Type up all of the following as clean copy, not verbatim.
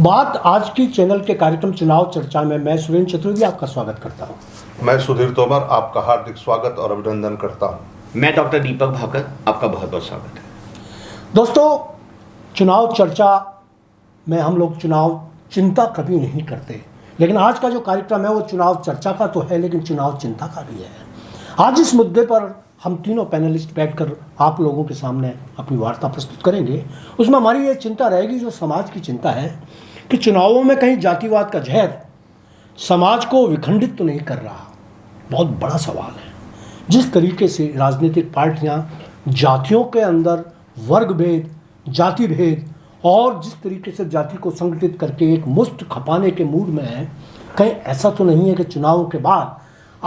बात आज की चैनल के कार्यक्रम चुनाव चर्चा में मैं सुरेंद्र चतुर्वेदी आपका स्वागत करता हूं। मैं सुधीर तोमर आपका हार्दिक स्वागत और अभिनंदन करता हूं। मैं डॉक्टर दीपक भाकर आपका बहुत बहुत स्वागत है। दोस्तों, चुनाव चर्चा में हम लोग चुनाव चिंता कभी नहीं करते, लेकिन आज का जो कार्यक्रम है वो चुनाव चर्चा का तो है, लेकिन चुनाव चिंता का भी है। आज इस मुद्दे पर हम तीनों पैनलिस्ट बैठकर आप लोगों के सामने अपनी वार्ता प्रस्तुत करेंगे। उसमें हमारी ये चिंता रहेगी, जो समाज की चिंता है, कि चुनावों में कहीं जातिवाद का जहर समाज को विखंडित तो नहीं कर रहा। बहुत बड़ा सवाल है। जिस तरीके से राजनीतिक पार्टियां जातियों के अंदर वर्ग भेद, जाति भेद और जिस तरीके से जाति को संगठित करके एक मुश्त खपाने के मूड में है, कहीं ऐसा तो नहीं है कि चुनावों के बाद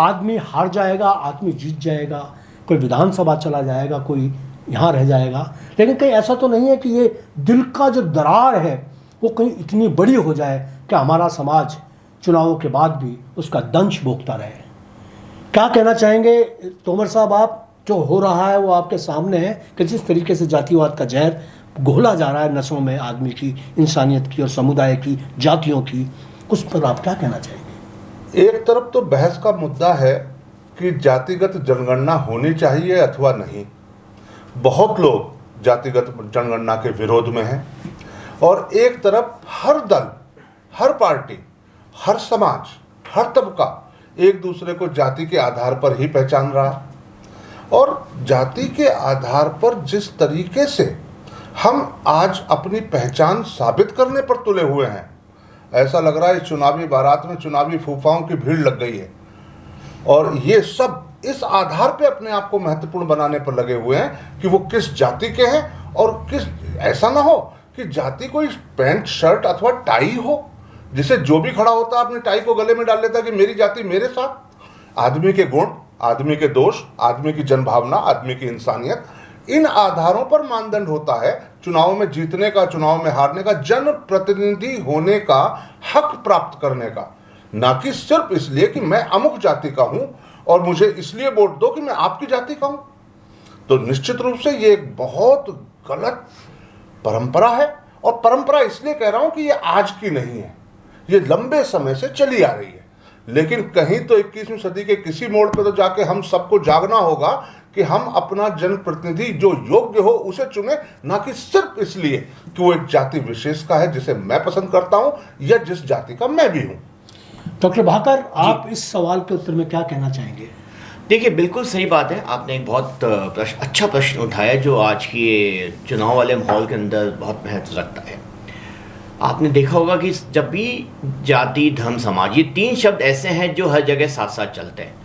आदमी हार जाएगा, आदमी जीत जाएगा, कोई विधानसभा चला जाएगा, कोई यहाँ रह जाएगा, लेकिन कहीं ऐसा तो नहीं है कि ये दिल का जो दरार है वो कहीं इतनी बड़ी हो जाए कि हमारा समाज चुनावों के बाद भी उसका दंश भोगता रहे। क्या कहना चाहेंगे तोमर साहब आप? जो हो रहा है वो आपके सामने है कि जिस तरीके से जातिवाद का जहर घोला जा रहा है नसों में आदमी की, इंसानियत की और समुदाय की, जातियों की, उस पर आप क्या कहना चाहेंगे? एक तरफ तो बहस का मुद्दा है कि जातिगत जनगणना होनी चाहिए अथवा नहीं। बहुत लोग जातिगत जनगणना के विरोध में हैं और एक तरफ हर दल, हर पार्टी, हर समाज, हर तबका एक दूसरे को जाति के आधार पर ही पहचान रहा है। और जाति के आधार पर जिस तरीके से हम आज अपनी पहचान साबित करने पर तुले हुए हैं, ऐसा लग रहा है इस चुनावी बारात में चुनावी फूफाओं की भीड़ लग गई है और ये सब इस आधार पे अपने आप को महत्वपूर्ण बनाने पर लगे हुए हैं कि वो किस जाति के हैं और किस, ऐसा ना हो कि जाति कोई पैंट शर्ट अथवा टाई हो जिसे जो भी खड़ा होता है अपनी टाई को गले में डाल लेता है कि मेरी जाति मेरे साथ। आदमी के गुण, आदमी के दोष, आदमी की जनभावना, आदमी की इंसानियत, इन आधारों पर मानदंड होता है चुनाव में जीतने का, चुनाव में हारने का, जन प्रतिनिधि होने का हक प्राप्त करने का। ना कि सिर्फ इसलिए कि मैं अमुक जाति का हूं और मुझे इसलिए वोट दो कि मैं आपकी जाति का हूं। तो निश्चित रूप से ये एक बहुत गलत परंपरा है। और परंपरा इसलिए कह रहा हूं कि ये आज की नहीं है, ये लंबे समय से चली आ रही है। लेकिन कहीं तो 21वीं सदी के किसी मोड़ पर तो जाके हम सबको जागना होगा कि हम अपना जनप्रतिनिधि जो योग्य हो उसे चुने, ना कि सिर्फ इसलिए कि वो एक जाति विशेष का है जिसे मैं पसंद करता हूं या जिस जाति का मैं भी हूं। डॉक्टर भाकर, आप इस सवाल के उत्तर में क्या कहना चाहेंगे? देखिए, बिल्कुल सही बात है। आपने एक बहुत अच्छा प्रश्न उठाया जो आज की ये चुनाव वाले माहौल के अंदर बहुत महत्व रखता है। आपने देखा होगा कि जब भी जाति, धर्म, समाज, ये तीन शब्द ऐसे हैं जो हर जगह साथ साथ चलते हैं।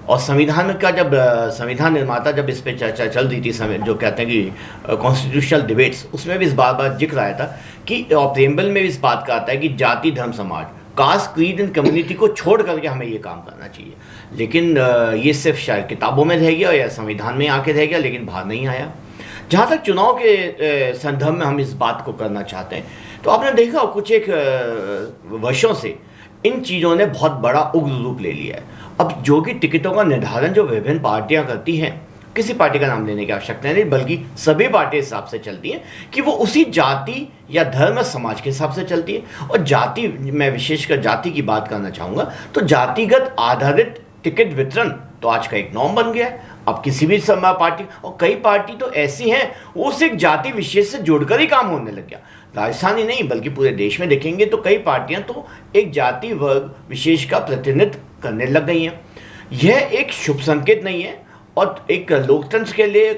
और संविधान का जब संविधान निर्माता जब इस पर चर्चा चल रही थी, जो कहते हैं कि कॉन्स्टिट्यूशनल डिबेट्स, उसमें भी इस बार जिक्र आया था कि प्रेम्बल में भी इस बात का आता है कि जाति, धर्म, समाज, कास्ट, क्रीड एंड कम्युनिटी को छोड़ करके हमें ये काम करना चाहिए। लेकिन ये सिर्फ शायद किताबों में रह गया या संविधान में आके रह गया, लेकिन बाहर नहीं आया। जहाँ तक चुनाव के संदर्भ में हम इस बात को करना चाहते हैं, तो आपने देखा कुछ एक वर्षों से इन चीज़ों ने बहुत बड़ा उग्र रूप ले लिया है। अब जो कि टिकटों का निर्धारण जो विभिन्न पार्टियां करती हैं, किसी पार्टी का नाम लेने की आवश्यकता नहीं, बल्कि सभी पार्टी हिसाब से चलती हैं कि वो उसी जाति या धर्म या समाज के हिसाब से चलती है। और जाति, मैं विशेषकर जाति की बात करना चाहूँगा, तो जातिगत आधारित टिकट वितरण तो आज का एक नॉर्म बन गया है। अब किसी भी समय पार्टी, और कई पार्टी तो ऐसी हैं वो उस एक जाति विशेष से जोड़कर ही काम होने लग गया। राजस्थान ही नहीं बल्कि पूरे देश में देखेंगे तो कई पार्टियां तो एक जाति वर्ग विशेष का प्रतिनिधित्व करने लग गई हैं। यह एक शुभ संकेत नहीं है और एक लोकतंत्र के लिए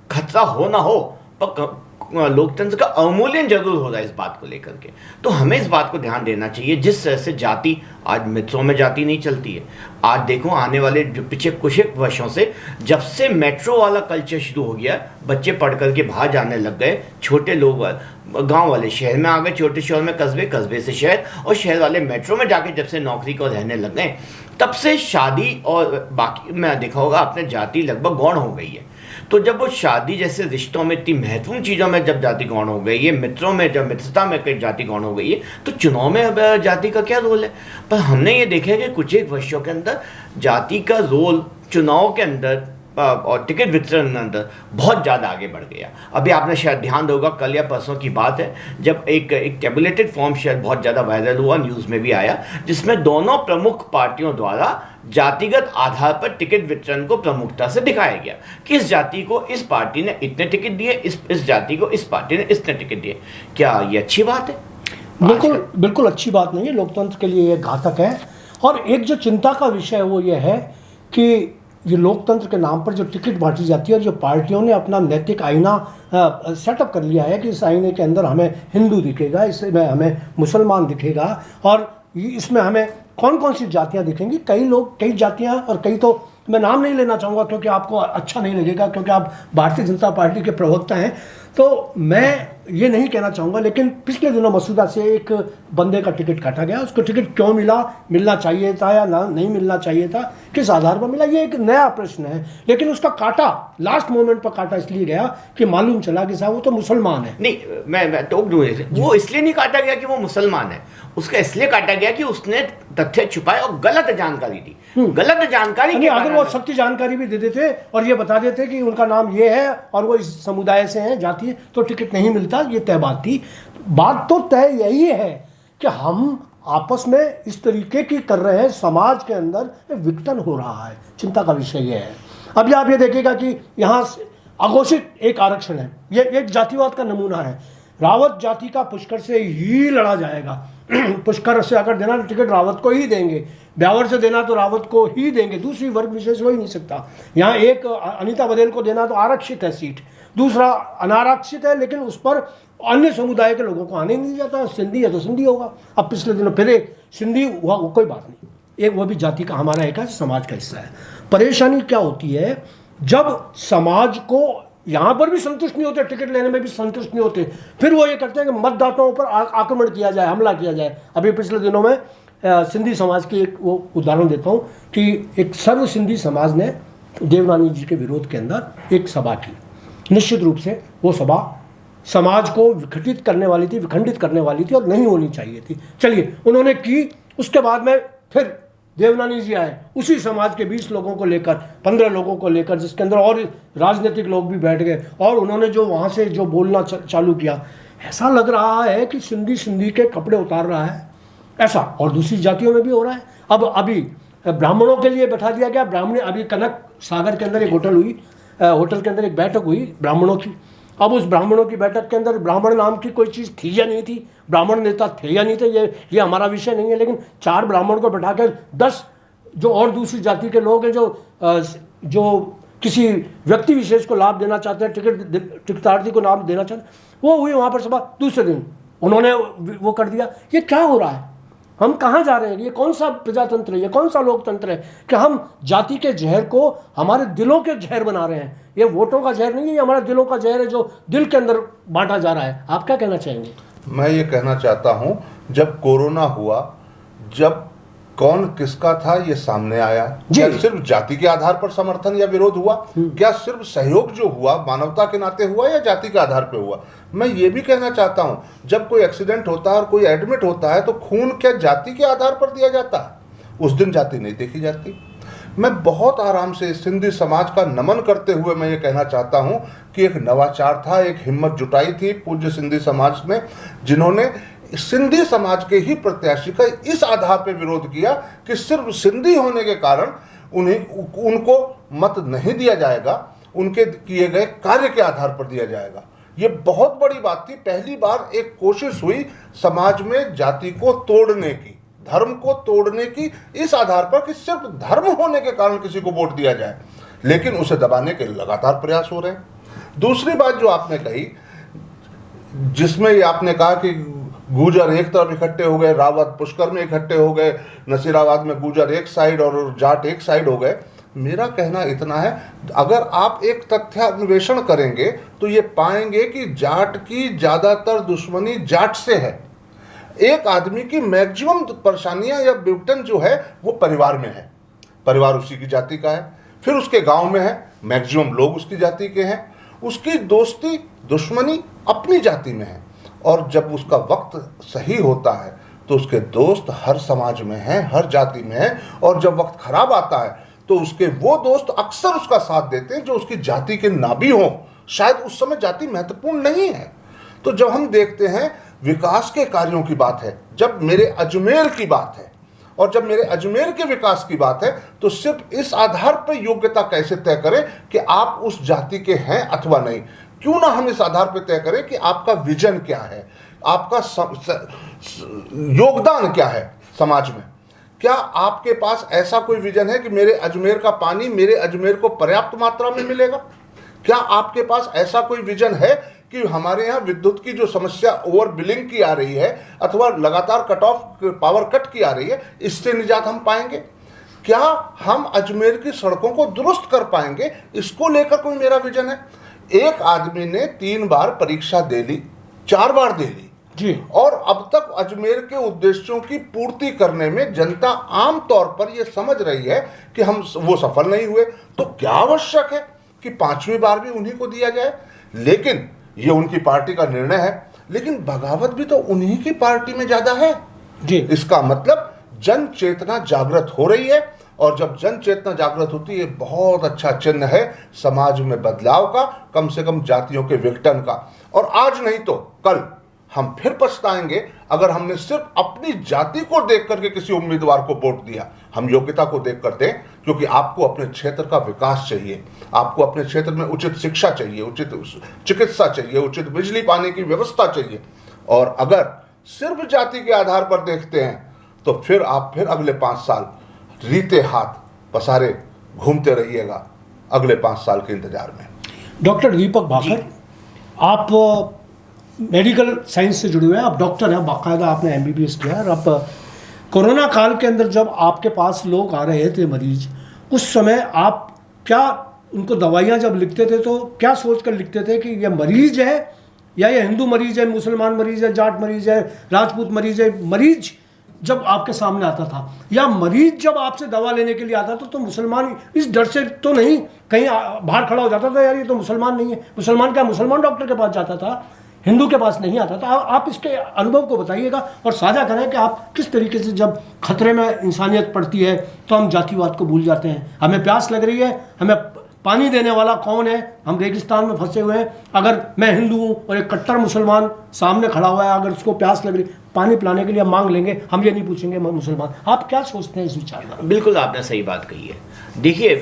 खतरा हो ना हो, पर लोकतंत्र का अवमूल्यन जरूर हो रहा है इस बात को लेकर के। तो हमें इस बात को ध्यान देना चाहिए। जिस तरह से जाति, आज मेट्रो में जाति नहीं चलती है। आज देखो, आने वाले जो पिछले कुछ एक वर्षों से जब से मेट्रो वाला कल्चर शुरू हो गया, बच्चे पढ़ करके बाहर जाने लग गए, छोटे लोग गांव वाले शहर में आ गए, छोटे शहर में कस्बे, कस्बे से शहर, और शहर वाले मेट्रो में जाके जब से नौकरी को रहने लग गए, तब से शादी और बाकी में देखा होगा आपने, जाति लगभग गौण हो गई है। तो जब वो शादी जैसे रिश्तों में, इतनी महत्वपूर्ण चीज़ों में जब जाति गौण हो गई है, मित्रों में जब मित्रता में कई जाति गौण हो गई है, तो चुनाव में जाति का क्या रोल है? पर हमने ये देखा है कि कुछ एक वर्षों के अंदर जाति का रोल चुनाव के अंदर और टिकट वितरण के अंदर बहुत ज़्यादा आगे बढ़ गया। अभी आपने शायद ध्यान होगा, कल या परसों की बात है, जब एक टेबुलेटेड फॉर्म शायद बहुत ज़्यादा वायरल हुआ, न्यूज़ में भी आया, जिसमें दोनों प्रमुख पार्टियों द्वारा जातिगत आधार पर टिकट वितरण को प्रमुखता से दिखाया गया कि इस जाति को इस पार्टी ने इतने टिकट दिए, इस जाति को इस पार्टी ने इतने टिकट दिए। क्या ये अच्छी बात है? बिल्कुल बिल्कुल अच्छी बात नहीं है, लोकतंत्र के लिए ये घातक है। और एक जो चिंता का विषय है वो ये है कि ये लोकतंत्र के नाम पर जो टिकट बांटी जाती है और जो पार्टियों ने अपना नैतिक आईना सेटअप कर लिया है कि इस आईने के अंदर हमें हिंदू दिखेगा, इसमें हमें मुसलमान दिखेगा और इसमें हमें कौन कौन सी जातियां दिखेंगी। कई लोग, कई जातियां, और कई तो मैं नाम नहीं लेना चाहूँगा क्योंकि आपको अच्छा नहीं लगेगा, क्योंकि आप भारतीय जनता पार्टी के प्रवक्ता हैं, तो मैं ये नहीं कहना चाहूँगा। लेकिन पिछले दिनों मसूदा से एक बंदे का टिकट काटा गया, उसको टिकट क्यों मिला, मिलना चाहिए था या ना नहीं मिलना चाहिए था, किस आधार पर मिला, ये एक नया प्रश्न है। लेकिन उसका काटा लास्ट मोमेंट पर काटा इसलिए गया कि मालूम चला कि साहब वो तो मुसलमान है। नहीं, मैं टोक दूँ, वो इसलिए नहीं काटा गया कि वो मुसलमान है, उसका इसलिए काटा गया कि उसने तथ्य छुपाए और गलत जानकारी दी। गलत जानकारी के अगर वो सत्य जानकारी भी दे देते और ये बता देते कि उनका नाम ये है और वो इस समुदाय से हैं, जाति है, तो टिकट नहीं मिलता, ये तय बात थी। बात तो तय यही है कि हम आपस में इस तरीके की कर रहे हैं, समाज के अंदर विघटन हो रहा है। चिंता का विषय ये है। अभी आप ये देखिएगा कि यहाँ अघोषित एक आरक्षण है, ये एक जातिवाद का नमूना है। रावत जाति का पुष्कर से ही लड़ा जाएगा। पुष्कर से अगर देना तो टिकट रावत को ही देंगे, ब्यावर से देना तो रावत को ही देंगे, दूसरी वर्ग विशेष हो ही नहीं सकता। यहाँ एक अनीता बघेल को देना तो आरक्षित है सीट, दूसरा अनारक्षित है, लेकिन उस पर अन्य समुदाय के लोगों को आने नहीं जाता। सिंधी है तो सिंधी होगा। अब पिछले दिनों फिर एक सिंधी हुआ, वो कोई बात नहीं, एक वो भी जाति का हमारा एक समाज का हिस्सा है। परेशानी क्या होती है, जब समाज को यहाँ पर भी संतुष्ट नहीं होते, टिकट लेने में भी संतुष्ट नहीं होते, फिर वो ये करते हैं कि मतदाताओं पर आक्रमण किया जाए, हमला किया जाए। अभी पिछले दिनों में सिंधी समाज की एक वो उदाहरण देता हूँ कि एक सर्व सिंधी समाज ने देवनानी जी के विरोध के अंदर एक सभा की। निश्चित रूप से वो सभा समाज को विखंडित करने वाली थी और नहीं होनी चाहिए थी। चलिए, उन्होंने की। उसके बाद में फिर देवनानी जी आए, उसी समाज के 20 लोगों को लेकर, 15 लोगों को लेकर, जिसके अंदर और राजनीतिक लोग भी बैठ गए, और उन्होंने जो वहाँ से जो बोलना चालू किया, ऐसा लग रहा है कि सिंधी के कपड़े उतार रहा है। ऐसा और दूसरी जातियों में भी हो रहा है। अब अभी ब्राह्मणों के लिए बैठा दिया गया। ब्राह्मण, अभी कनक सागर के अंदर एक होटल के अंदर एक बैठक हुई ब्राह्मणों की। अब उस ब्राह्मणों की बैठक के अंदर ब्राह्मण नाम की कोई चीज़ थी या नहीं थी, ब्राह्मण नेता थे या नहीं थे, ये हमारा विषय नहीं है। लेकिन 4 ब्राह्मण को बैठाकर 10 जो और दूसरी जाति के लोग हैं जो किसी व्यक्ति विशेष को लाभ देना चाहते हैं, टिकटार्थी को लाभ देना चाहते हैं, वो हुई वहाँ पर सभा। दूसरे दिन उन्होंने वो कर दिया। ये क्या हो रहा है? हम कहाँ जा रहे हैं? ये कौन सा प्रजातंत्र है? ये कौन सा लोकतंत्र है कि हम जाति के जहर को हमारे दिलों के जहर बना रहे हैं? ये वोटों का जहर नहीं है, ये हमारे दिलों का जहर है जो दिल के अंदर बांटा जा रहा है। आप क्या कहना चाहेंगे? मैं ये कहना चाहता हूँ, जब कोरोना हुआ, जब कौन किसका था ये सामने आया। क्या सिर्फ जाति के आधार पर समर्थन या विरोध हुआ? क्या सिर्फ सहयोग जो हुआ मानवता के नाते हुआ या जाति के आधार पर हुआ? मैं ये भी कहना चाहता हूँ, जब कोई एक्सीडेंट होता है और कोई एडमिट होता है तो खून क्या जाति के आधार पर दिया जाता है? उस दिन जाति नहीं देखी जाती। मैं बहुत आराम से सिंधी समाज का नमन करते हुए मैं ये कहना चाहता हूँ कि एक नवाचार था, एक हिम्मत जुटाई थी पूज्य सिंधी समाज ने, जिन्होंने सिंधी समाज के ही प्रत्याशी का इस आधार पर विरोध किया कि सिर्फ सिंधी होने के कारण उनको मत नहीं दिया जाएगा, उनके किए गए कार्य के आधार पर दिया जाएगा। ये बहुत बड़ी बात थी। पहली बार एक कोशिश हुई समाज में जाति को तोड़ने की, धर्म को तोड़ने की, इस आधार पर कि सिर्फ धर्म होने के कारण किसी को वोट दिया जाए, लेकिन उसे दबाने के लगातार प्रयास हो रहे हैं। दूसरी बात जो आपने कही, जिसमें ये आपने कहा कि गुर्जर एक तरफ इकट्ठे हो गए, रावत पुष्कर में इकट्ठे हो गए, नसीराबाद में गुर्जर एक साइड और जाट एक साइड हो गए। मेरा कहना इतना है, अगर आप एक तथ्य अन्वेषण करेंगे तो ये पाएंगे कि जाट की ज़्यादातर दुश्मनी जाट से है। एक आदमी की मैक्सिमम परेशानियां या विघटन जो है वो परिवार में है, परिवार उसी की जाति का है, फिर उसके गांव में है, मैक्सिमम लोग उसकी जाति के हैं, उसकी दोस्ती दुश्मनी अपनी जाति में है, और जब उसका वक्त सही होता है तो उसके दोस्त हर समाज में हैं, हर जाति में हैं, और जब वक्त खराब आता है तो उसके वो दोस्त अक्सर उसका साथ देते हैं जो उसकी जाति के ना भी हों। शायद उस समय जाति महत्वपूर्ण नहीं है। तो जब हम देखते हैं विकास के कार्यों की बात है, जब मेरे अजमेर की बात है और जब मेरे अजमेर के विकास की बात है, तो सिर्फ इस आधार पर योग्यता कैसे तय करें कि आप उस जाति के हैं अथवा नहीं। क्यों ना हम इस आधार पर तय करें कि आपका विजन क्या है, आपका योगदान क्या है समाज में। क्या आपके पास ऐसा कोई विजन है कि मेरे अजमेर का पानी मेरे अजमेर को पर्याप्त मात्रा में मिलेगा? क्या आपके पास ऐसा कोई विजन है कि हमारे यहाँ विद्युत की जो समस्या ओवर बिलिंग की आ रही है अथवा लगातार कट ऑफ पावर कट की आ रही है, इससे निजात हम पाएंगे? क्या हम अजमेर की सड़कों को दुरुस्त कर पाएंगे? इसको लेकर कोई मेरा विजन है? एक आदमी ने 3 बार परीक्षा दे ली, 4 बार दे ली जी, और अब तक अजमेर के उद्देश्यों की पूर्ति करने में जनता आम तौर पर यह समझ रही है कि हम वो सफल नहीं हुए। तो क्या आवश्यक है कि 5वीं बार भी उन्हीं को दिया जाए? लेकिन ये उनकी पार्टी का निर्णय है, लेकिन बगावत भी तो उन्हीं की पार्टी में ज्यादा है जी। इसका मतलब जन चेतना जागृत हो रही है, और जब जन चेतना जागृत होती है, बहुत अच्छा चिन्ह है समाज में बदलाव का, कम से कम जातियों के विघटन का। और आज नहीं तो कल हम फिर पछताएंगे अगर हमने सिर्फ अपनी जाति को देख करके किसी उम्मीदवार को वोट दिया। हम योग्यता को देख कर दें, क्योंकि आपको अपने क्षेत्र का विकास चाहिए, आपको अपने क्षेत्र में उचित शिक्षा चाहिए, उचित चिकित्सा चाहिए, उचित बिजली पानी की व्यवस्था चाहिए। और अगर सिर्फ जाति के आधार पर देखते हैं तो फिर आप अगले 5 साल रीते हाथ पसारे घूमते रहिएगा अगले 5 साल के इंतजार में। डॉक्टर दीपक भाकर, आप मेडिकल साइंस से जुड़े हुए हैं, आप डॉक्टर हैं, बाकायदा आपने एमबीबीएस किया है। और आप कोरोना काल के अंदर जब आपके पास लोग आ रहे थे मरीज, उस समय आप क्या उनको दवाइयाँ जब लिखते थे तो क्या सोच कर लिखते थे कि ये मरीज है या ये हिंदू मरीज है, मुसलमान मरीज है, जाट मरीज है, राजपूत मरीज है? मरीज जब आपके सामने आता था या मरीज जब आपसे दवा लेने के लिए आता था तो मुसलमान इस डर से तो नहीं कहीं बाहर खड़ा हो जाता था, यार ये तो मुसलमान नहीं है, मुसलमान क्या, मुसलमान डॉक्टर के पास जाता था, हिंदू के पास नहीं आता था। आप इसके अनुभव को बताइएगा और साझा करें कि आप किस तरीके से जब खतरे में इंसानियत पड़ती है तो हम जातिवाद को भूल जाते हैं। हमें प्यास लग रही है, हमें पानी देने वाला कौन है, हम रेगिस्तान में फंसे हुए हैं, अगर मैं हिंदू हूँ और एक कट्टर मुसलमान सामने खड़ा हुआ है, अगर उसको प्यास लग रही, पानी पिलाने के लिए मांग लेंगे, हम ये नहीं पूछेंगे मुसलमान। आप क्या सोचते हैं इस विचार में? बिल्कुल आपने सही बात कही है। देखिए,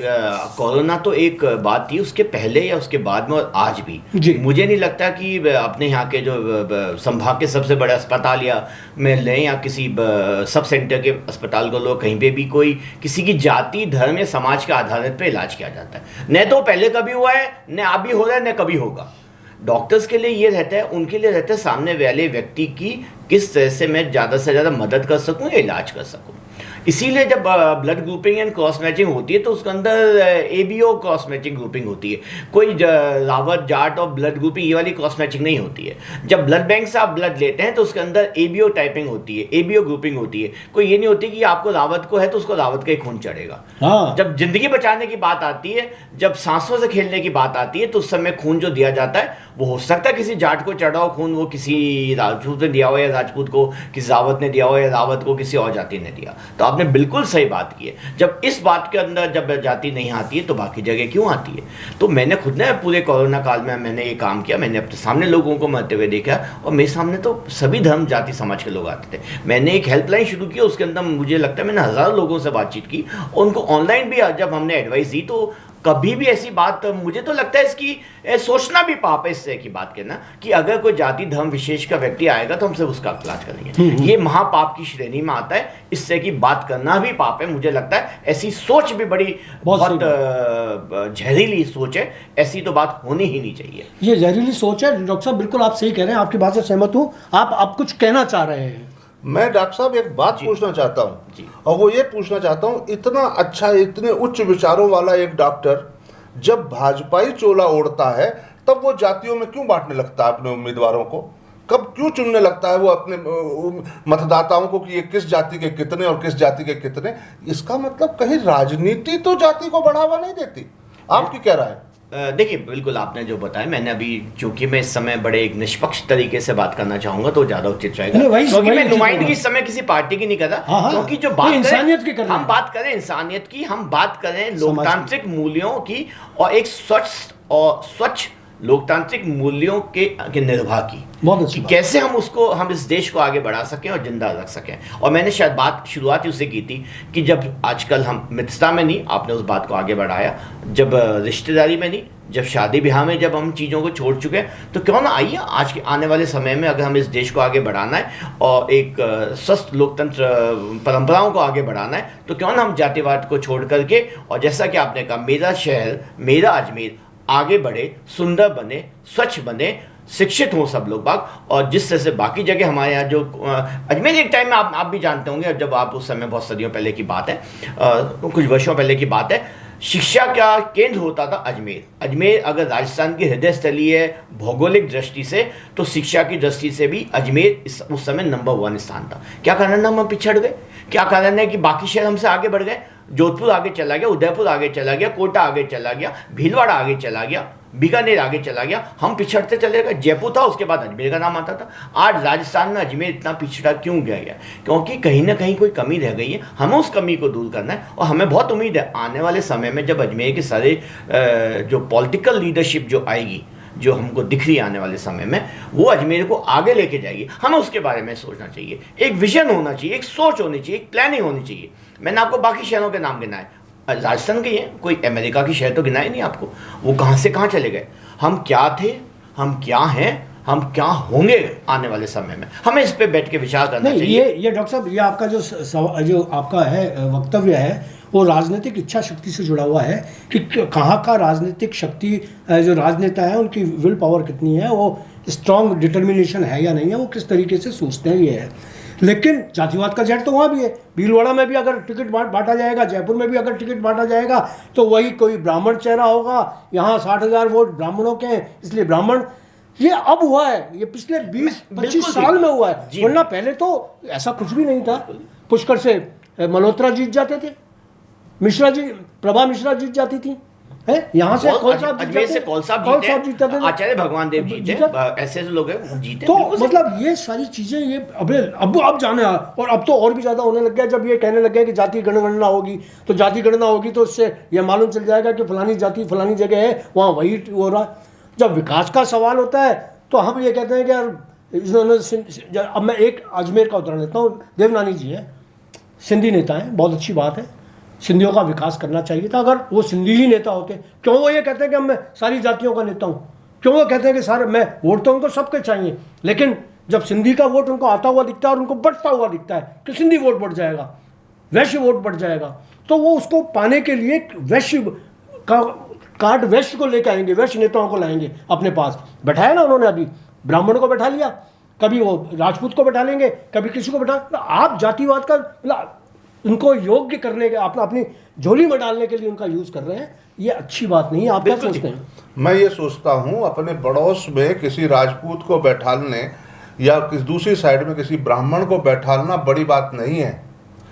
कोरोना तो एक बात थी, उसके पहले या उसके बाद में और आज भी मुझे नहीं लगता कि अपने यहाँ के जो संभाग के सबसे बड़े अस्पताल या में लें या किसी सब सेंटर के अस्पताल को लो, कहीं पे भी कोई किसी की जाति, धर्म या समाज के आधार पर इलाज किया जाता है। न तो पहले कभी हुआ है, न अभी हो रहा है, न कभी होगा। डॉक्टर्स के लिए ये रहता है, उनके लिए रहता है सामने वाले व्यक्ति की किस तरह से मैं ज़्यादा से ज़्यादा मदद कर सकूं या इलाज कर सकूं। इसीलिए जब blood grouping and cross matching होती है तो उसके अंदर एबीओ क्रॉस मैचिंग ग्रुपिंग होती है। कोई रावत जाट और ब्लड ग्रुपिंग ये वाली क्रॉस मैचिंग नहीं होती है। जब ब्लड बैंक से आप ब्लड लेते हैं तो उसके अंदर एबीओ टाइपिंग होती है, एबीओ ग्रुपिंग होती है। कोई ये नहीं होती कि आपको रावत को है तो उसको रावत का ही खून चढ़ेगा। जब जिंदगी बचाने की बात आती है, जब सांसों से खेलने की बात आती है, तो उस समय खून जो दिया जाता है वो हो सकता है किसी जाट को चढ़ा हो खून, वो किसी राजपूत ने दिया हो या राजपूत को किसी रावत ने दिया हो या रावत को किसी और जाति ने दिया। तो आपने बिल्कुल सही बात की है। जब इस बात के अंदर जब जाति नहीं आती है तो बाकी जगह क्यों आती है? तो मैंने खुद ने पूरे कोरोना काल में मैंने ये काम किया, मैंने अपने सामने लोगों को मरते हुए देखा और मेरे सामने तो सभी धर्म जाति समाज के लोग आते थे। मैंने एक हेल्पलाइन शुरू की, उसके अंदर मुझे लगता है मैंने हज़ारों लोगों से बातचीत की, उनको ऑनलाइन भी जब हमने एडवाइस दी तो कभी भी ऐसी बात, मुझे तो लगता है इसकी सोचना भी पाप है इससे की बात कहना कि अगर कोई जाति धर्म विशेष का व्यक्ति आएगा तो हमसे उसका इलाज करेंगे, ये महापाप की श्रेणी में आता है। इससे की बात करना भी पाप है। मुझे लगता है ऐसी सोच भी बड़ी बहुत जहरीली सोच है, ऐसी तो बात होनी ही नहीं चाहिए। ये जहरीली सोच है। डॉक्टर साहब बिल्कुल आप सही कह रहे हैं, आपकी बात से सहमत हूँ। आप कुछ कहना चाह रहे हैं? मैं डॉक्टर साहब एक बात पूछना चाहता हूँ, और वो ये पूछना चाहता हूँ, इतना अच्छा, इतने उच्च विचारों वाला एक डॉक्टर जब भाजपाई चोला ओढ़ता है तब वो जातियों में क्यों बांटने लगता है अपने उम्मीदवारों को? कब क्यों चुनने लगता है वो अपने मतदाताओं को कि ये किस जाति के कितने और किस जाति के कितने? इसका मतलब कहीं राजनीति तो जाति को बढ़ावा नहीं देती। आपकी क्या राय है? देखिए बिल्कुल आपने जो बताया, मैंने अभी चूंकि मैं इस समय बड़े एक निष्पक्ष तरीके से बात करना चाहूंगा तो ज्यादा उचित रहेगा, नहीं, वही- क्योंकि वही मैं उचित नुमाइंदगी होगा। इस समय किसी पार्टी की नहीं कर रहा, हाँ, हाँ। क्योंकि जो ये बात इंसानियत की कर करें, रहे हम हैं। बात करें इंसानियत की, हम बात करें समाज लोकतांत्रिक मूल्यों की और एक स्वच्छ लोकतांत्रिक मूल्यों के निर्वाह की, बहुत अच्छी कि बात। कैसे हम इस देश को आगे बढ़ा सकें और जिंदा रख सकें। और मैंने शायद बात शुरुआत ही उससे की थी कि जब आजकल हम मित्रता में नहीं, आपने उस बात को आगे बढ़ाया, जब रिश्तेदारी में नहीं, जब शादी ब्याह में जब हम चीज़ों को छोड़ चुके हैं, तो क्यों ना आइए आज के आने वाले समय में अगर हम इस देश को आगे बढ़ाना है और एक स्वस्थ लोकतंत्र परंपराओं को आगे बढ़ाना है, तो क्यों ना हम जातिवाद को छोड़ करके, और जैसा कि आपने कहा, मेरा शहर मेरा अजमेर आगे बढ़े, सुंदर बने, स्वच्छ बने, शिक्षित हों सब लोग बाग, और जिस तरह से बाकी जगह हमारे यहाँ जो अजमेर एक टाइम में आप भी जानते होंगे, जब आप उस समय बहुत सदियों पहले की बात है, कुछ वर्षों पहले की बात है, शिक्षा का केंद्र होता था अजमेर। अजमेर अगर राजस्थान की हृदय स्थली है भौगोलिक दृष्टि से, तो शिक्षा की दृष्टि से भी अजमेर उस समय नंबर 1 स्थान था। क्या कारण है हम पिछड़ गए? क्या कारण है कि बाकी शहर हमसे आगे बढ़ गए? जोधपुर आगे चला गया, उदयपुर आगे चला गया, कोटा आगे चला गया, भीलवाड़ा आगे चला गया, बीकानेर आगे चला गया, हम पिछड़ते चले गए। जयपुर था, उसके बाद अजमेर का नाम आता था। आज राजस्थान में अजमेर इतना पिछड़ा क्यों गया? क्योंकि कहीं ना कहीं कोई कमी रह गई है, हमें उस कमी को दूर करना है। और हमें बहुत उम्मीद है आने वाले समय में जब अजमेर के सारे जो पॉलिटिकल लीडरशिप जो आएगी, जो हमको दिख रही है आने वाले समय में, वो अजमेर को आगे लेके जाएगी। हमें उसके बारे में सोचना चाहिए, एक विजन होना चाहिए, एक सोच होनी चाहिए, एक प्लानिंग होनी चाहिए। मैंने आपको बाकी शहरों के नाम गिनाए, राजस्थान के हैं, कोई अमेरिका की शहर तो गिनाए नहीं आपको। वो कहाँ से कहाँ चले गए? हम क्या थे, हम क्या हैं, हम क्या होंगे आने वाले समय में, हमें इस पे बैठ के विचार करना नहीं, चाहिए। ये डॉक्टर साहब, ये आपका जो आपका है वक्तव्य है, वो राजनीतिक इच्छा शक्ति से जुड़ा हुआ है कि कहाँ का राजनीतिक शक्ति, जो राजनेता है उनकी विल पावर कितनी है, वो स्ट्रांग डिटर्मिनेशन है या नहीं है, वो किस तरीके से सोचते हैं, ये है। लेकिन जातिवाद का जड़ तो वहाँ भी है। भीलवाड़ा में भी अगर टिकट बांटा जाएगा, जयपुर में भी अगर टिकट बांटा जाएगा, तो वही कोई ब्राह्मण चेहरा होगा। यहाँ 60,000 वोट ब्राह्मणों के हैं, इसलिए ब्राह्मण। ये अब हुआ है, ये पिछले 20-25 साल में हुआ है, वरना पहले तो ऐसा कुछ भी नहीं था। पुष्कर से मल्होत्रा जीत जाते थे, मिश्रा जी, प्रभा मिश्रा जीत जाती थी, है यहाँ से कौल साहब अजमेर से कौल साहब जीते, आचार्य भगवान देव जीते, ऐसे लोग हैं जीते। तो मतलब ये सारी चीजें, ये अब जाने, और अब तो और भी ज्यादा होने लग गया। जब ये कहने लग गया कि जाति गणना होगी, तो जाति गणना होगी तो उससे ये मालूम चल जाएगा कि फलानी जाति फलानी जगह है, वहाँ वही हो रहा। जब विकास का सवाल होता है तो हम ये कहते हैं कि यार, अब मैं एक अजमेर का उदाहरण लेता हूँ। देवनानी जी हैं, सिंधी नेता हैं, बहुत अच्छी बात है, सिंधियों का विकास करना चाहिए था। अगर वो सिंधी ही नेता होते, क्यों वो ये कहते हैं कि मैं सारी जातियों का नेता हूँ? क्यों वो कहते हैं कि सारे, मैं वोट तो उनको सबके चाहिए, लेकिन जब सिंधी का वोट उनको आता हुआ दिखता है और उनको बढ़ता हुआ दिखता है कि सिंधी वोट बढ़ जाएगा, वैश्य वोट बढ़ जाएगा, तो वो उसको पाने के लिए वैश्य का कार्ड, वैश्य को लेकर आएंगे, वैश्य नेताओं को लाएंगे अपने पास। बैठाया ना उन्होंने, अभी ब्राह्मण को बैठा लिया, कभी वो राजपूत को बैठा लेंगे, कभी किसी को बैठा। आप जातिवाद का उनको योग्य करने के, अपनी झोली में डालने के लिए उनका यूज कर रहे हैं। ये अच्छी बात नहीं है। आप क्या सोचते हैं? मैं ये सोचता हूँ, अपने पड़ोस में किसी राजपूत को बैठालने या किसी दूसरी साइड में किसी ब्राह्मण को बैठालना बड़ी बात नहीं है।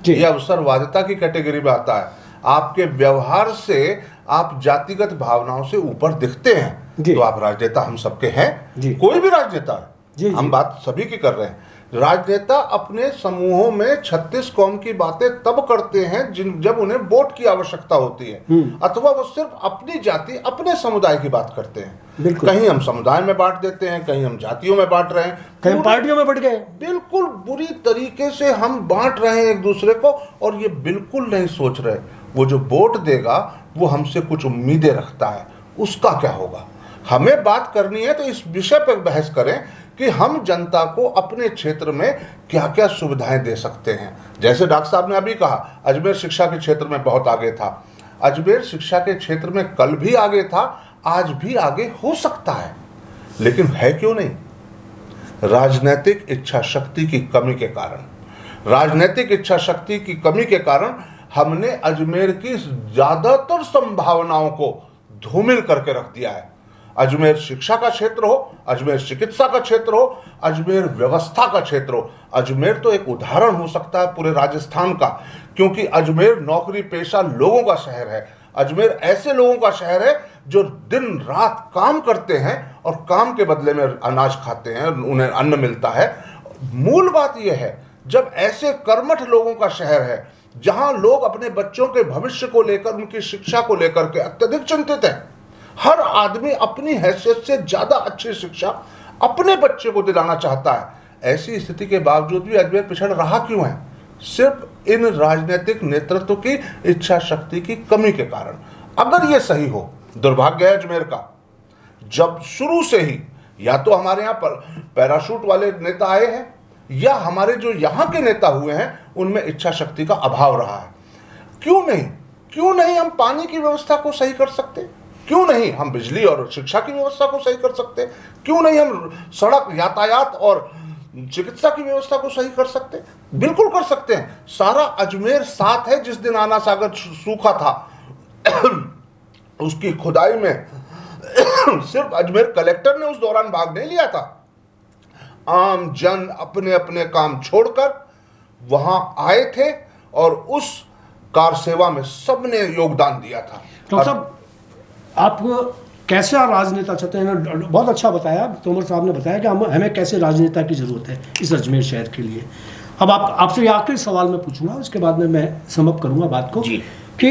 ये अवसरवादिता की कैटेगरी में आता है। आपके व्यवहार से आप जातिगत भावनाओं से ऊपर दिखते हैं, तो आप राजनेता हम सबके हैं, कोई भी राजनेता है, हम बात सभी की कर रहे हैं। राजनेता अपने समूहों में 36 कौम की बातें तब करते हैं जब उन्हें वोट की आवश्यकता होती है, अथवा वो सिर्फ अपनी जाति, अपने समुदाय की बात करते हैं। कहीं हम समुदाय में बांट देते हैं, कहीं हम जातियों में बांट रहे हैं, कहीं पार्टियों में बढ़ गए। बिल्कुल बुरी तरीके से हम बांट रहे हैं एक दूसरे को, और ये बिल्कुल नहीं सोच रहे वो जो वोट देगा वो हमसे कुछ उम्मीदें रखता है, उसका क्या होगा। हमें बात करनी है तो इस विषय पर बहस करें कि हम जनता को अपने क्षेत्र में क्या क्या सुविधाएं दे सकते हैं। जैसे डॉक्टर साहब ने अभी कहा, अजमेर शिक्षा के क्षेत्र में बहुत आगे था। अजमेर शिक्षा के क्षेत्र में कल भी आगे था, आज भी आगे हो सकता है, लेकिन है क्यों नहीं? राजनीतिक इच्छा शक्ति की कमी के कारण, राजनीतिक इच्छा शक्ति की कमी के कारण हमने अजमेर की ज्यादातर संभावनाओं को धूमिल करके रख दिया है। अजमेर शिक्षा का क्षेत्र हो, अजमेर चिकित्सा का क्षेत्र हो, अजमेर व्यवस्था का क्षेत्र हो। अजमेर तो एक उदाहरण हो सकता है पूरे राजस्थान का, क्योंकि अजमेर नौकरी पेशा लोगों का शहर है। अजमेर ऐसे लोगों का शहर है जो दिन रात काम करते हैं और काम के बदले में अनाज खाते हैं, उन्हें अन्न मिलता है। मूल बात यह है, जब ऐसे कर्मठ लोगों का शहर है जहां लोग अपने बच्चों के भविष्य को लेकर, उनकी शिक्षा को लेकर के अत्यधिक चिंतित हैं, हर आदमी अपनी हैसियत से ज्यादा अच्छी शिक्षा अपने बच्चे को दिलाना चाहता है, ऐसी स्थिति के बावजूद भी अजमेर पिछड़ रहा क्यों है? सिर्फ इन राजनीतिक नेतृत्व की इच्छा शक्ति की कमी के कारण। अगर ये सही हो, दुर्भाग्य है अजमेर का, जब शुरू से ही या तो हमारे यहाँ पर पैराशूट वाले नेता आए हैं या हमारे जो यहाँ के नेता हुए हैं उनमें इच्छा शक्ति का अभाव रहा है। क्यों नहीं हम पानी की व्यवस्था को सही कर सकते? क्यों नहीं हम बिजली और शिक्षा की व्यवस्था को सही कर सकते? क्यों नहीं हम सड़क, यातायात और चिकित्सा की व्यवस्था को सही कर सकते? बिल्कुल कर सकते हैं। सारा अजमेर साथ है। जिस दिन आना सागर सूखा था उसकी खुदाई में सिर्फ अजमेर कलेक्टर ने उस दौरान भाग नहीं लिया था, आम जन अपने अपने काम छोड़कर वहां आए थे और उस कार सेवा में सबने योगदान दिया था। डॉक्टर साहब, आप कैसा राजनेता चाहते हैं? बहुत अच्छा बताया तोमर साहब ने, बताया कि हमें कैसे राजनेता की ज़रूरत है इस अजमेर शहर के लिए। अब आपसे आखिरी सवाल मैं पूछूंगा, उसके बाद में मैं समअप करूंगा बात को कि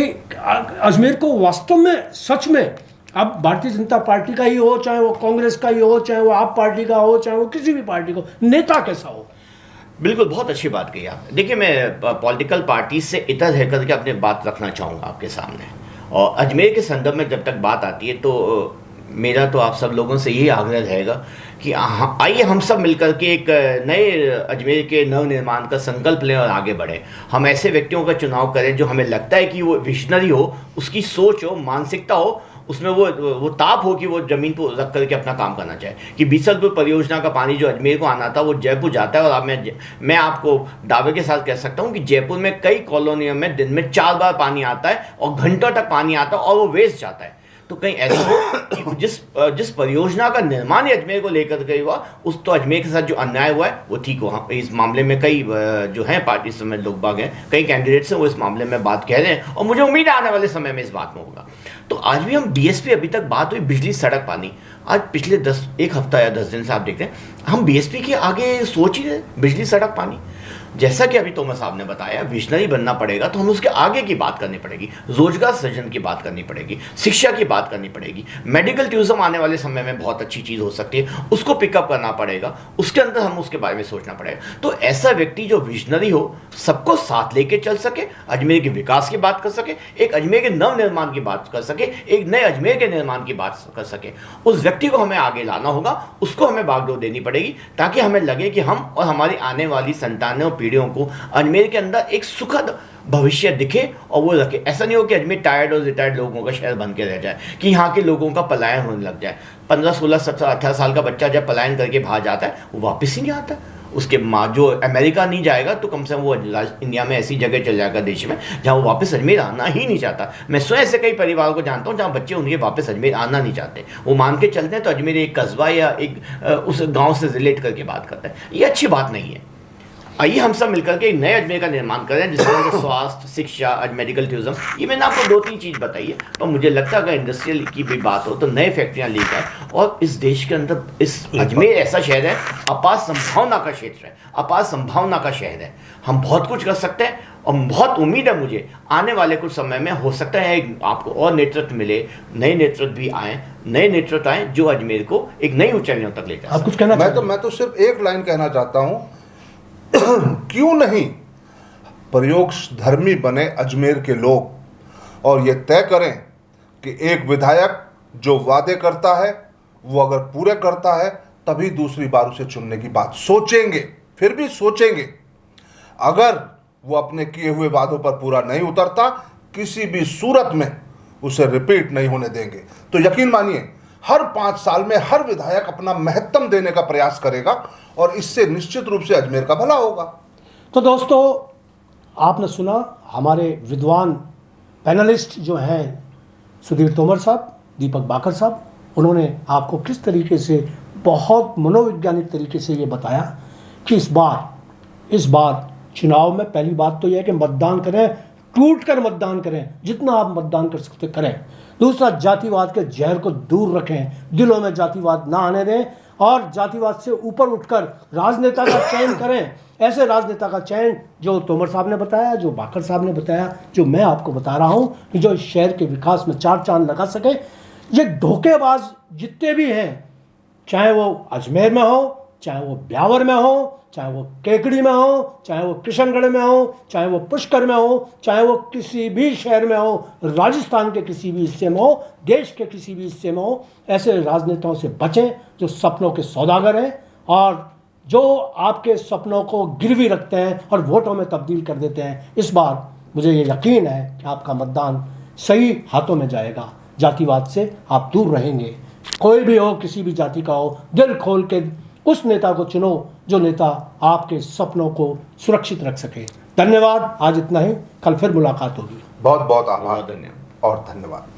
अजमेर को वास्तव में, सच में, अब भारतीय जनता पार्टी का ही हो, चाहे वो कांग्रेस का ही हो, चाहे वो आप पार्टी का हो, चाहे वो किसी भी पार्टी का हो, नेता कैसा हो? बिल्कुल, बहुत अच्छी बात कही आप। देखिए, मैं पॉलिटिकल पार्टी से इतर रह करके अपनी बात रखना चाहूँगा आपके सामने। और अजमेर के संदर्भ में जब तक बात आती है तो मेरा तो आप सब लोगों से यही आग्रह रहेगा कि आइए हम सब मिलकर के एक नए अजमेर के नव निर्माण का संकल्प लें और आगे बढ़ें। हम ऐसे व्यक्तियों का चुनाव करें जो हमें लगता है कि वो विजनरी हो, उसकी सोच हो, मानसिकता हो, उसमें वो ताप हो कि वो ज़मीन पर रख करके अपना काम करना चाहे। कि बीसलपुर परियोजना का पानी जो अजमेर को आना था वो जयपुर जाता है। और अब मैं आपको दावे के साथ कह सकता हूँ कि जयपुर में कई कॉलोनियों में दिन में 4 बार पानी आता है और घंटों तक पानी आता है और वो वेस्ट जाता है। तो कहीं ऐसा हो कि जिस परियोजना का निर्माण अजमेर को लेकर के हुआ, उस तो अजमेर के साथ जो अन्याय हुआ है वो ठीक हो। इस मामले में कई जो हैं पार्टी समय लोग बाग हैं, कई कैंडिडेट्स हैं, वो इस मामले में बात कह रहे हैं और मुझे उम्मीद है आने वाले समय में इस बात में होगा। तो आज भी हम बीएसपी, अभी तक बात हुई बिजली, सड़क, पानी, आज पिछले 1 हफ्ता या 10 दिन से आप देख रहे हैं हम बीएसपी के आगे सोच ही रहे, बिजली, सड़क, पानी। जैसा कि अभी तोमर साहब ने बताया, विजनरी बनना पड़ेगा तो हम उसके आगे की बात करनी पड़ेगी, रोजगार सृजन की बात करनी पड़ेगी, शिक्षा की बात करनी पड़ेगी, मेडिकल टूरिज्म आने वाले समय में बहुत अच्छी चीज़ हो सकती है, उसको पिकअप करना पड़ेगा, उसके अंदर हम उसके बारे में सोचना पड़ेगा। तो ऐसा व्यक्ति जो विजनरी हो, सबको साथ लेके चल सके, अजमेर के विकास की बात कर सके, एक अजमेर के नव निर्माण की बात कर सके, एक नए अजमेर के निर्माण की बात कर सके, उस व्यक्ति को हमें आगे लाना होगा, उसको हमें बागडोर देनी पड़ेगी ताकि हमें लगे कि हम और हमारी आने वाली संतानों पीढ़ियों को अजमेर के अंदर एक सुखद भविष्य दिखे और वो रखे। ऐसा नहीं हो कि अजमेर टायर्ड और रिटायर्ड लोगों का शहर बन के रह जाए, कि यहाँ के लोगों का पलायन होने लग जाए। 15, 16, 17, 18 साल का बच्चा जब पलायन करके बाहर जाता है वो वापस ही नहीं आता। उसके माँ जो अमेरिका नहीं जाएगा तो कम से कम वो इंडिया में ऐसी जगह चल जाएगा, देश में, जहाँ वो वापस अजमेर आना ही नहीं चाहता। मैं स्वयं से कई परिवारों को जानता हूँ जहाँ बच्चे उनके वापस अजमेर आना नहीं चाहते, वो मान के चलते हैं तो अजमेर एक कस्बा या एक उस गाँव से रिलेट करके बात करते हैं। ये अच्छी बात नहीं है। आइए हम सब मिलकर के एक नए अजमेर का निर्माण करें जिसके अंदर स्वास्थ्य, शिक्षा, मेडिकल टूरिज्म, ये मैंने आपको 2-3 चीज़ बताई है। पर मुझे लगता है अगर इंडस्ट्रियल की भी बात हो तो नए फैक्ट्रियाँ लेकर, और इस देश के अंदर इस अजमेर ऐसा शहर है, अपार संभावना का क्षेत्र है, अपार संभावना का शहर है। हम बहुत कुछ कर सकते हैं और बहुत उम्मीद है मुझे आने वाले कुछ समय में हो सकता है आपको और नेतृत्व मिले, नए नेतृत्व भी आए, नए नेतृत्व आए जो अजमेर को एक नई ऊंचाइयों तक ले जाए। आप कुछ कहना? मैं तो सिर्फ एक लाइन कहना चाहता हूँ क्यों नहीं प्रयोगधर्मी बने अजमेर के लोग और ये तय करें कि एक विधायक जो वादे करता है वो अगर पूरे करता है तभी दूसरी बार उसे चुनने की बात सोचेंगे, फिर भी सोचेंगे। अगर वो अपने किए हुए वादों पर पूरा नहीं उतरता, किसी भी सूरत में उसे रिपीट नहीं होने देंगे। तो यकीन मानिए हर 5 साल में हर विधायक अपना महत्तम देने का प्रयास करेगा और इससे निश्चित रूप से अजमेर का भला होगा। तो दोस्तों, आपने सुना हमारे विद्वान पैनलिस्ट जो हैं सुधीर तोमर साहब, दीपक बाकर साहब, उन्होंने आपको किस तरीके से बहुत मनोवैज्ञानिक तरीके से ये बताया कि इस बार चुनाव में पहली बात तो यह है कि मतदान करें टूट कर मतदान करें, जितना आप मतदान कर सकते करें। दूसरा, जातिवाद के जहर को दूर रखें, दिलों में जातिवाद ना आने दें और जातिवाद से ऊपर उठकर राजनेता का चयन करें। ऐसे राजनेता का चयन जो तोमर साहब ने बताया, जो बाकर साहब ने बताया, जो मैं आपको बता रहा हूँ, कि जो इस शहर के विकास में चार चांद लगा सके। ये धोखेबाज जितने भी हैं, चाहे वो अजमेर में हो, चाहे वो ब्यावर में हो, चाहे वो केकड़ी में हो, चाहे वो किशनगढ़ में हो, चाहे वो पुष्कर में हो, चाहे वो किसी भी शहर में हो, राजस्थान के किसी भी हिस्से में हो, देश के किसी भी हिस्से में हो, ऐसे राजनेताओं से बचें जो सपनों के सौदागर हैं और जो आपके सपनों को गिरवी रखते हैं और वोटों में तब्दील कर देते हैं। इस बार मुझे ये यकीन है कि आपका मतदान सही हाथों में जाएगा। जातिवाद से आप दूर रहेंगे। कोई भी हो, किसी भी जाति का हो, दिल खोल के उस नेता को चुनो जो नेता आपके सपनों को सुरक्षित रख सके। धन्यवाद। आज इतना ही, कल फिर मुलाकात होगी। बहुत बहुत आभार धन्यवाद और धन्यवाद।